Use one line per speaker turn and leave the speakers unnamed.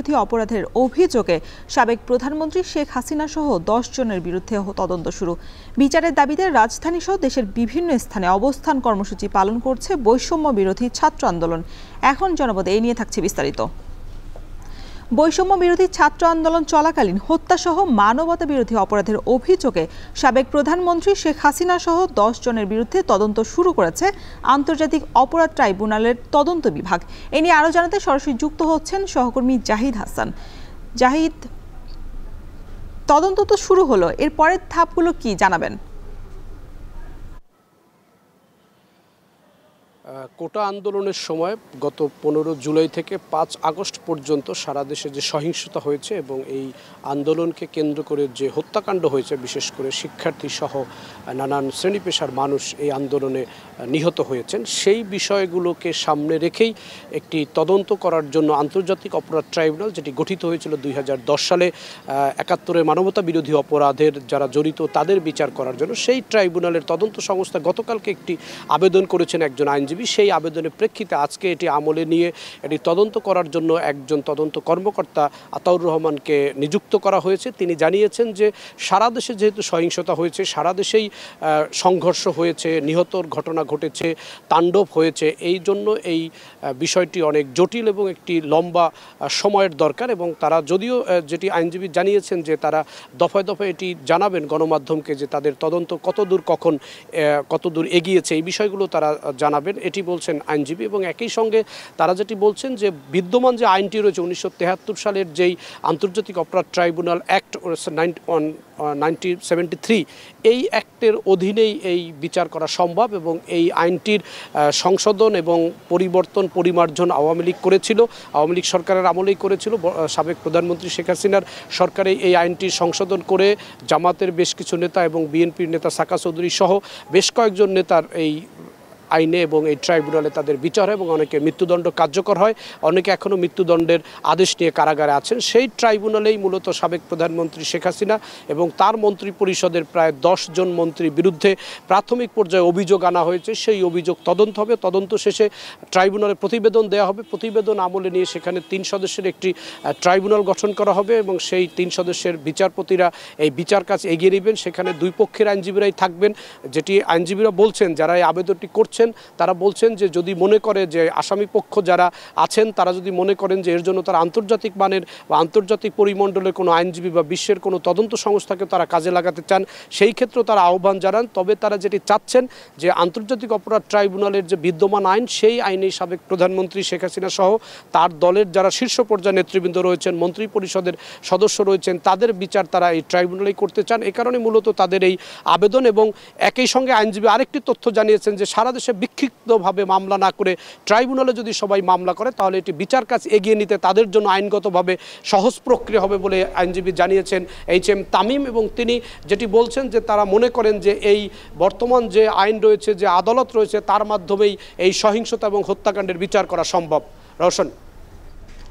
বিরোধী অপরাধের অভিযোগে সাবেক প্রধানমন্ত্রী শেখ হাসিনা সহ 10 জনের বিরুদ্ধে তদন্ত শুরু। বিচারের দাবিতে রাজধানী সহ দেশের বিভিন্ন স্থানে অবস্থান কর্মসূচি পালন করছে বৈষম্য বিরোধী ছাত্র আন্দোলন। এখন জনপদে এই নিয়ে থাকছে বিস্তারিত। বৈষম্য বিরোধী ছাত্র আন্দোলন চলাকালীন হত্যাসহ মানবতা বিরোধী অপরাধের অভিযোগে সাবেক প্রধানমন্ত্রী শেখ হাসিনা সহ 10 জনের বিরুদ্ধে তদন্ত শুরু করেছে আন্তর্জাতিক অপরাধ ট্রাইব্যুনালের তদন্ত বিভাগ। এ নিয়ে আরও জানাতে সরাসরি যুক্ত হচ্ছেন সহকর্মী জাহিদ হাসান। জাহিদ, তদন্ত তো শুরু হলো, এর পরের ধাপগুলো কি জানাবেন?
কোটা আন্দোলনের সময় গত 15 জুলাই থেকে 5 আগস্ট পর্যন্ত সারা দেশে যে সহিংসতা হয়েছে এবং এই আন্দোলনকে কেন্দ্র করে যে হত্যাকাণ্ড হয়েছে, বিশেষ করে শিক্ষার্থী সহ নানান শ্রেণী পেশার মানুষ এই আন্দোলনে নিহত হয়েছেন, সেই বিষয়গুলোকে সামনে রেখেই একটি তদন্ত করার জন্য আন্তর্জাতিক অপরাধ ট্রাইব্যুনাল, যেটি গঠিত হয়েছিল 2010 সালে 71-এর মানবতা বিরোধী অপরাধের যারা জড়িত তাদের বিচার করার জন্য, সেই ট্রাইব্যুনালের তদন্ত সংস্থা গতকালকে একটি আবেদন করেছেন একজন আইনজীবী। সেই আবেদনের প্রেক্ষিতে আজকে এটি আমলে নিয়ে এটি তদন্ত করার জন্য একজন তদন্ত কর্মকর্তা আতাউর রহমানকে নিযুক্ত করা হয়েছে। তিনি জানিয়েছেন যে সারা দেশে যেহেতু সহিংসতা হয়েছে, সারা দেশেই সংঘর্ষ হয়েছে, নিহতর ঘটনা ঘটেছে, তাণ্ডব হয়েছে, এই জন্য এই বিষয়টি অনেক জটিল এবং একটি লম্বা সময়ের দরকার। এবং তারা যদিও যেটি আইনজীবী জানিয়েছেন যে তারা দফায় দফায় এটি জানাবেন গণমাধ্যমকে যে তাদের তদন্ত কতদূর কখন কতদূর এগিয়েছে, এই বিষয়গুলো তারা জানাবেন, এটি বলছেন আইনজীবী। এবং একই সঙ্গে তারা যেটি বলছেন যে বিদ্যমান যে আইনটি রয়েছে 1973 সালের যেই আন্তর্জাতিক অপরাধ ট্রাইব্যুনাল অ্যাক্ট 1973, এই অ্যাক্টের অধীনেই এই বিচার করা সম্ভব এবং এই আইনটির সংশোধন এবং পরিবর্তন পরিমার্জন আওয়ামী লীগ করেছিল, আওয়ামী লীগ সরকারের আমলেই করেছিল। সাবেক প্রধানমন্ত্রী শেখ হাসিনার সরকারে এই আইনটি সংশোধন করে জামাতের বেশ কিছু নেতা এবং বিএনপির নেতা সাকা চৌধুরী সহ বেশ কয়েকজন নেতার এই আইনে এবং এই ট্রাইব্যুনালে তাদের বিচার হয় এবং অনেকে মৃত্যুদণ্ড কার্যকর হয়, অনেকে এখনও মৃত্যুদণ্ডের আদেশ নিয়ে কারাগারে আছেন। সেই ট্রাইব্যুনালেই মূলত সাবেক প্রধানমন্ত্রী শেখ হাসিনা এবং তার মন্ত্রী পরিষদের প্রায় 10 জন মন্ত্রীর বিরুদ্ধে প্রাথমিক পর্যায়ে অভিযোগ আনা হয়েছে। সেই অভিযোগ তদন্ত হবে, তদন্ত শেষে ট্রাইব্যুনালে প্রতিবেদন দেওয়া হবে, প্রতিবেদন আমলে নিয়ে সেখানে 3 সদস্যের একটি ট্রাইব্যুনাল গঠন করা হবে এবং সেই 3 সদস্যের বিচারপতিরা এই বিচার কাজ এগিয়ে নেবেন। সেখানে 2 পক্ষের আইনজীবীরাই থাকবেন। যেটি আইনজীবীরা বলছেন, যারা এই আবেদনটি করছেন, তারা বলছেন যে যদি মনে করে যে আসামি পক্ষ যারা আছেন তারা যদি মনে করেন যে এর জন্য তারা আন্তর্জাতিক মানের বা আন্তর্জাতিক পরিমণ্ডলের কোনো আইনজীবী বা বিশ্বের কোনো তদন্ত সংস্থাকে তারা কাজে লাগাতে চান, সেই ক্ষেত্রেও তারা আহ্বান জানান। তবে তারা যেটি চাচ্ছেন যে আন্তর্জাতিক অপরাধ ট্রাইব্যুনালের যে বিদ্যমান আইন, সেই আইনেই সাবেক প্রধানমন্ত্রী শেখ হাসিনা সহ তার দলের যারা শীর্ষ পর্যায়ে নেতৃবৃন্দ রয়েছেন, মন্ত্রী পরিষদের সদস্য রয়েছেন, তাদের বিচার তারা এই ট্রাইব্যুনালেই করতে চান। এ কারণে মূলত তাদের এই আবেদন। এবং একই সঙ্গে আইনজীবী আরেকটি তথ্য জানিয়েছেন যে সারা দেশে বিক্ষিপ্তভাবে মামলা না করে ট্রাইব্যুনালে যদি সবাই মামলা করে তাহলে এটি বিচার কাজ এগিয়ে নিতে তাদের জন্য আইনগতভাবে সহজ প্রক্রিয়া হবে বলে আইনজীবী জানিয়েছেন HM তামিম। এবং তিনি যেটি বলছেন যে তারা মনে করেন যে এই বর্তমান যে আইন রয়েছে, যে আদালত রয়েছে, তার মাধ্যমেই এই সহিংসতা এবং হত্যাকাণ্ডের বিচার করা সম্ভব। রওশন।